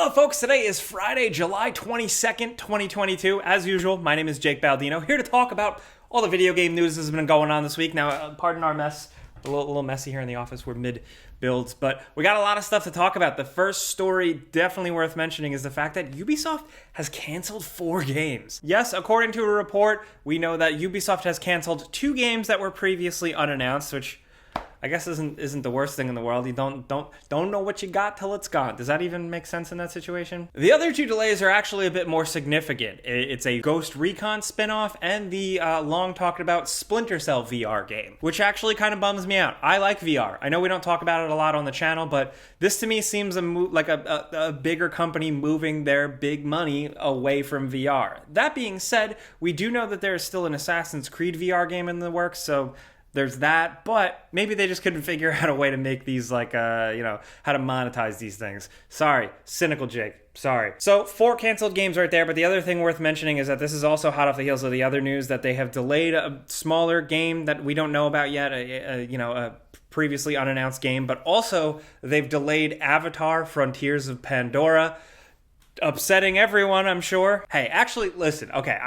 Hello folks, today is Friday, July 22nd, 2022. As usual, my name is Jake Baldino, here to talk about all the video game news that's been going on this week. Now, pardon our mess, a little messy here in the office, we're mid-builds, but we got a lot of stuff to talk about. The first story definitely worth mentioning is the fact that Ubisoft has canceled 4 games. Yes, according to a report, we know that Ubisoft has canceled 2 games that were previously unannounced, which I guess isn't the worst thing in the world. You don't know what you got till it's gone. Does that even make sense in that situation? The other 2 delays are actually a bit more significant. It's a Ghost Recon spinoff and the long talked about Splinter Cell VR game, which actually kind of bums me out. I like VR. I know we don't talk about it a lot on the channel, but this to me seems like a bigger company moving their big money away from VR. That being said, we do know that there is still an Assassin's Creed VR game in the works, so there's that, but maybe they just couldn't figure out a way to make these how to monetize these things. Sorry, cynical Jake. Sorry. So 4 canceled games right there, but the other thing worth mentioning is that this is also hot off the heels of the other news that they have delayed a smaller game that we don't know about yet, a previously unannounced game, but also they've delayed Avatar: Frontiers of Pandora, upsetting everyone, I'm sure. Hey, actually, listen, okay,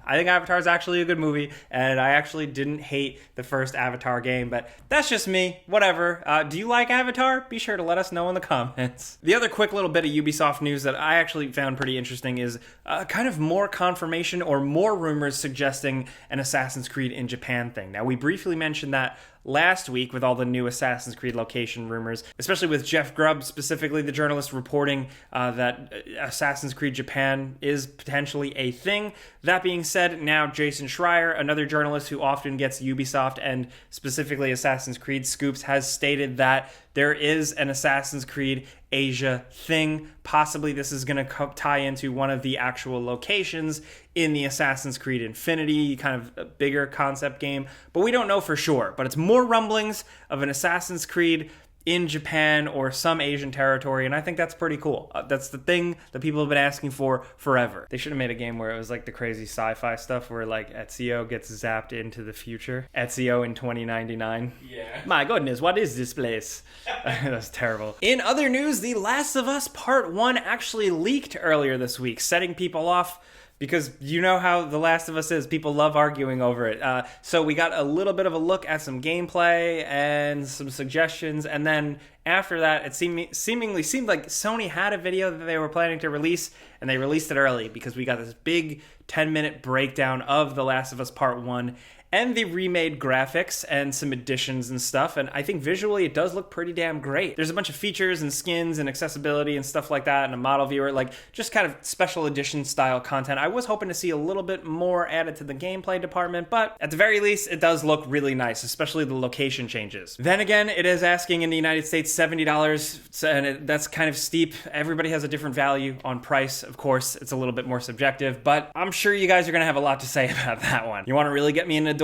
I think Avatar is actually a good movie, and I actually didn't hate the first Avatar game, but that's just me. Whatever. Do you like Avatar? Be sure to let us know in the comments. The other quick little bit of Ubisoft news that I actually found pretty interesting is kind of more confirmation or more rumors suggesting an Assassin's Creed in Japan thing. Now, we briefly mentioned that last week with all the new Assassin's Creed location rumors, especially with Jeff Grubb, specifically the journalist, reporting that Assassin's Creed Japan is potentially a thing. That being said, now Jason Schreier, another journalist who often gets Ubisoft and specifically Assassin's Creed scoops, has stated that there is an Assassin's Creed Asia thing. Possibly this is going to tie into one of the actual locations in the Assassin's Creed Infinity, kind of a bigger concept game, but we don't know for sure. But it's more rumblings of an Assassin's Creed in Japan or some Asian territory, and I think that's pretty cool. That's the thing that people have been asking for forever. They should have made a game where it was like the crazy sci-fi stuff where like Ezio gets zapped into the future. Ezio in 2099. Yeah. My goodness, what is this place? That's terrible. In other news, The Last of Us Part 1 actually leaked earlier this week, setting people off because you know how The Last of Us is. People love arguing over it. So we got a little bit of a look at some gameplay and some suggestions. And then after that, it seemingly seemed like Sony had a video that they were planning to release. And they released it early because we got this big 10-minute breakdown of The Last of Us Part 1 and the remade graphics and some additions and stuff. And I think visually it does look pretty damn great. There's a bunch of features and skins and accessibility and stuff like that and a model viewer, like just kind of special edition style content. I was hoping to see a little bit more added to the gameplay department, but at the very least, it does look really nice, especially the location changes. Then again, it is asking in the United States $70, and that's kind of steep. Everybody has a different value on price. Of course, it's a little bit more subjective, but I'm sure you guys are gonna have a lot to say about that one. You wanna really get me in the door?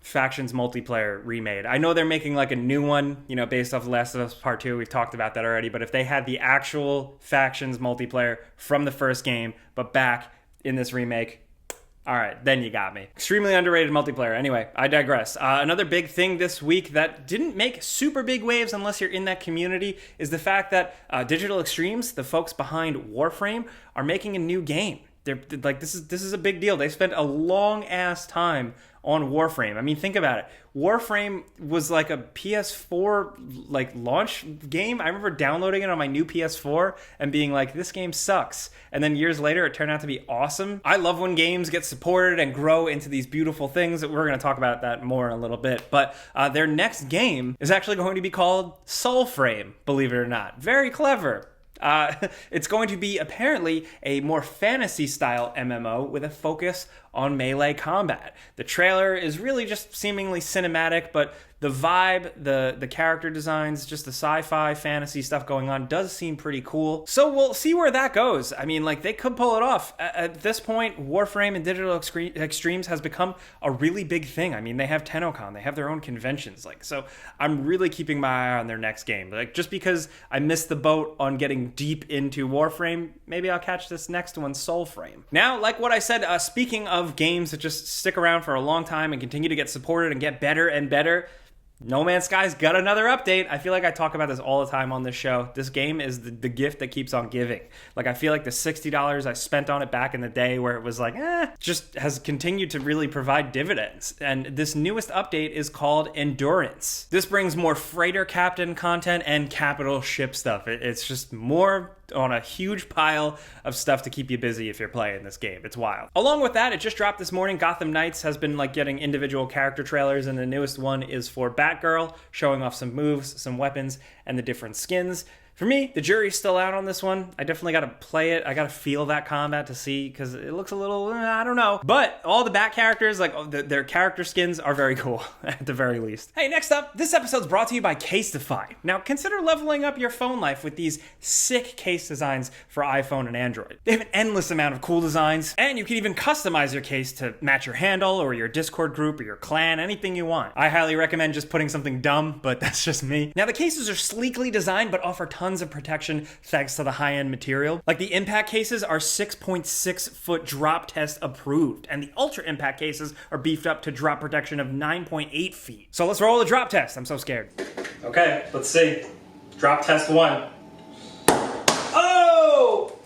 Factions multiplayer remade. I know they're making like a new one, based off The Last of Us Part 2. We've talked about that already, but if they had the actual Factions multiplayer from the first game, but back in this remake, all right, then you got me. Extremely underrated multiplayer. Anyway, I digress. Another big thing this week that didn't make super big waves unless you're in that community is the fact that Digital Extremes, the folks behind Warframe, are making a new game. They're like, this is a big deal. They spent a long ass time on Warframe. I mean, think about it. Warframe was like a PS4 launch game. I remember downloading it on my new PS4 and being like, this game sucks. And then years later, it turned out to be awesome. I love when games get supported and grow into these beautiful things. We're going to talk about that more in a little bit. But their next game is actually going to be called Soulframe, believe it or not. Very clever. It's going to be apparently a more fantasy-style MMO with a focus on melee combat. The trailer is really just seemingly cinematic, but the vibe, the character designs, just the sci-fi fantasy stuff going on does seem pretty cool. So we'll see where that goes. I mean, they could pull it off. At this point, Warframe and Digital Extremes has become a really big thing. I mean, they have TennoCon, they have their own conventions. So I'm really keeping my eye on their next game. Just because I missed the boat on getting deep into Warframe, maybe I'll catch this next one, Soulframe. Now, like what I said, speaking of games that just stick around for a long time and continue to get supported and get better and better, No Man's Sky's got another update. I feel like I talk about this all the time on this show. This game is the gift that keeps on giving. Like, I feel like the $60 I spent on it back in the day where it was like, just has continued to really provide dividends. And this newest update is called Endurance. This brings more freighter captain content and capital ship stuff. It's just more on a huge pile of stuff to keep you busy if you're playing this game. It's wild. Along with that, it just dropped this morning. Gotham Knights has been like getting individual character trailers, and the newest one is for Batgirl, showing off some moves, some weapons, and the different skins. For me, the jury's still out on this one. I definitely got to play it. I got to feel that combat to see, because it looks a little, I don't know. But all the Bat characters, like their character skins are very cool, at the very least. Hey, next up, this episode's brought to you by Casetify. Now, consider leveling up your phone life with these sick case designs for iPhone and Android. They have an endless amount of cool designs, and you can even customize your case to match your handle or your Discord group or your clan, anything you want. I highly recommend just putting something dumb, but that's just me. Now, the cases are sleekly designed, but offer tons of protection thanks to the high-end material. Like, the impact cases are 6.6 foot drop test approved, and the ultra impact cases are beefed up to drop protection of 9.8 feet. So let's roll the drop test. I'm so scared. Okay, let's see. Drop test 1. Oh!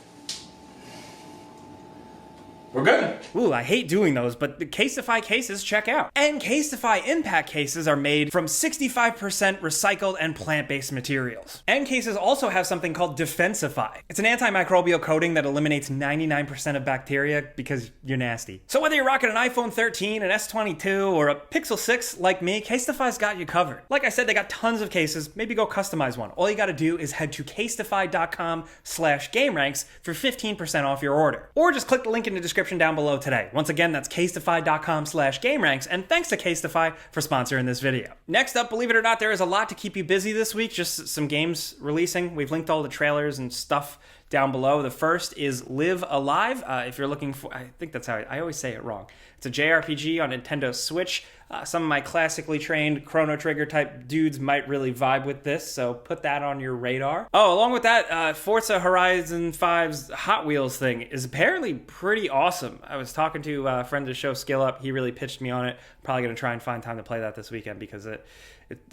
We're good. Ooh, I hate doing those, but the Casetify cases check out. And Casetify impact cases are made from 65% recycled and plant-based materials. And cases also have something called Defensify. It's an antimicrobial coating that eliminates 99% of bacteria because you're nasty. So whether you're rocking an iPhone 13, an S22, or a Pixel 6 like me, Casetify's got you covered. Like I said, they got tons of cases. Maybe go customize one. All you gotta do is head to casetify.com/gameranx for 15% off your order. Or just click the link in the description down below today. Once again, that's casetify.com/gameranx, and thanks to Casetify for sponsoring this video. Next up, believe it or not, there is a lot to keep you busy this week, just some games releasing. We've linked all the trailers and stuff down below. The first is Live Alive. If you're looking for, I think that's how I always say it wrong. It's a JRPG on Nintendo Switch. Some of my classically trained Chrono Trigger type dudes might really vibe with this, so put that on your radar. Oh, along with that, Forza Horizon 5's Hot Wheels thing is apparently pretty awesome. I was talking to a friend of the show, Skill Up. He really pitched me on it. Probably going to try and find time to play that this weekend because it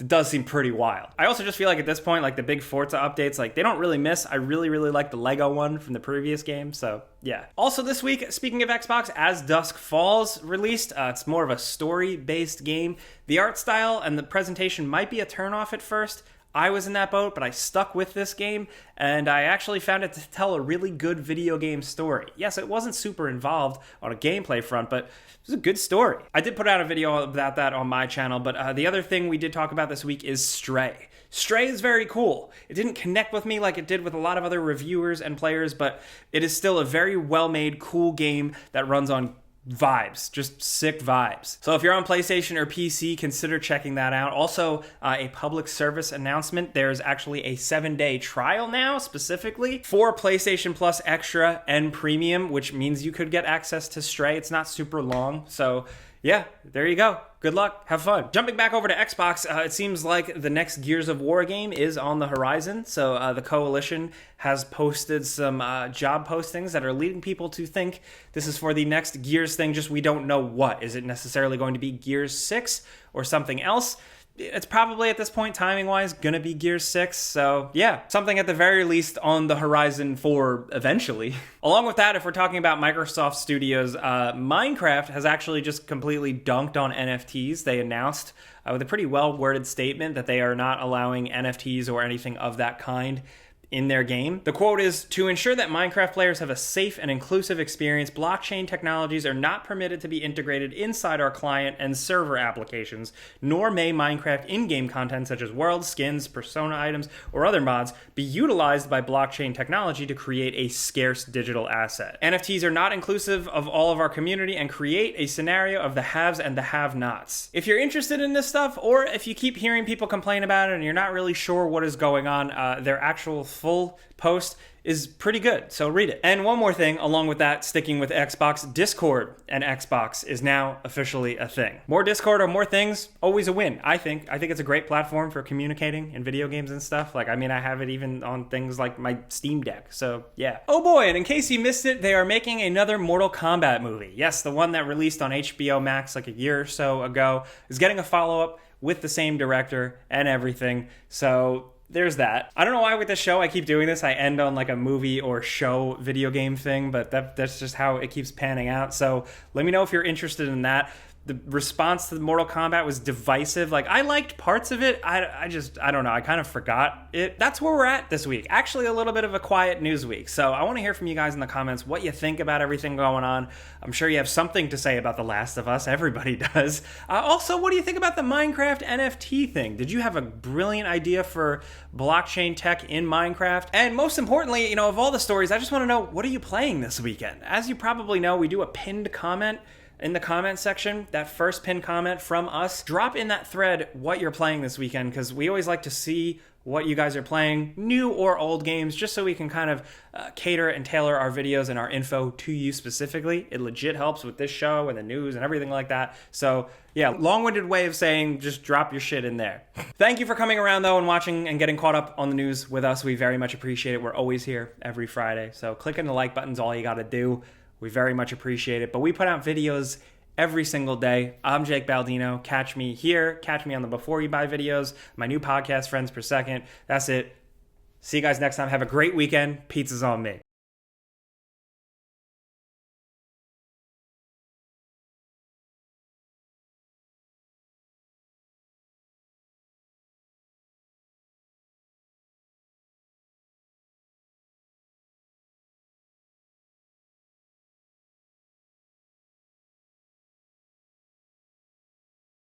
does seem pretty wild. I also just feel like at this point, like the big Forza updates, like they don't really miss. I really like the Lego one from the previous game, so yeah. Also this week, speaking of Xbox, as Dusk Falls released, it's more of a story-based game. The art style and the presentation might be a turnoff at first. I was in that boat, but I stuck with this game, and I actually found it to tell a really good video game story. Yes, it wasn't super involved on a gameplay front, but it was a good story. I did put out a video about that on my channel, but the other thing we did talk about this week is Stray. Stray is very cool. It didn't connect with me like it did with a lot of other reviewers and players, but it is still a very well-made, cool game that runs on vibes, just sick vibes. So if you're on PlayStation or PC, consider checking that out. Also, a public service announcement. There's actually a 7-day trial now, specifically for PlayStation Plus Extra and Premium, which means you could get access to Stray. It's not super long, so yeah, there you go. Good luck. Have fun. Jumping back over to Xbox, it seems like the next Gears of War game is on the horizon. So the Coalition has posted some job postings that are leading people to think this is for the next Gears thing, just we don't know what. Is it necessarily going to be Gears 6 or something else? It's probably at this point, timing-wise, gonna be Gears 6, so yeah, something at the very least on the horizon for eventually. Along with that, if we're talking about Microsoft Studios, Minecraft has actually just completely dunked on NFTs. They announced with a pretty well-worded statement that they are not allowing NFTs or anything of that kind in their game. The quote is, "To ensure that Minecraft players have a safe and inclusive experience, blockchain technologies are not permitted to be integrated inside our client and server applications, nor may Minecraft in-game content such as worlds, skins, persona items, or other mods be utilized by blockchain technology to create a scarce digital asset. NFTs are not inclusive of all of our community and create a scenario of the haves and the have-nots." If you're interested in this stuff, or if you keep hearing people complain about it and you're not really sure what is going on, their actual full post is pretty good, so read it. And one more thing, along with that, sticking with Xbox, Discord and Xbox is now officially a thing. More Discord or more things, always a win, I think. I think it's a great platform for communicating in video games and stuff. Like, I mean, I have it even on things like my Steam Deck, so yeah. Oh boy, and in case you missed it, they are making another Mortal Kombat movie. Yes, the one that released on HBO Max like a year or so ago is getting a follow-up with the same director and everything. So there's that. I don't know why with this show I keep doing this. I end on like a movie or show video game thing, but that's just how it keeps panning out. So let me know if you're interested in that. The response to the Mortal Kombat was divisive. Like, I liked parts of it. I don't know. I kind of forgot it. That's where we're at this week. Actually, a little bit of a quiet news week. So I want to hear from you guys in the comments what you think about everything going on. I'm sure you have something to say about The Last of Us. Everybody does. Also, what do you think about the Minecraft NFT thing? Did you have a brilliant idea for blockchain tech in Minecraft? And most importantly, you know, of all the stories, I just want to know, what are you playing this weekend? As you probably know, we do a pinned comment in the comment section. That first pinned comment from us, drop in that thread what you're playing this weekend, because we always like to see what you guys are playing, new or old games, just so we can kind of cater and tailor our videos and our info to you specifically. It legit helps with this show and the news and everything like that. So yeah, long-winded way of saying just drop your shit in there. Thank you for coming around though and watching and getting caught up on the news with us. We very much appreciate it. We're always here every Friday. So clicking the like button's all you gotta do. We very much appreciate it. But we put out videos every single day. I'm Jake Baldino. Catch me here. Catch me on the Before You Buy videos. My new podcast, Friends Per Second. That's it. See you guys next time. Have a great weekend. Pizza's on me.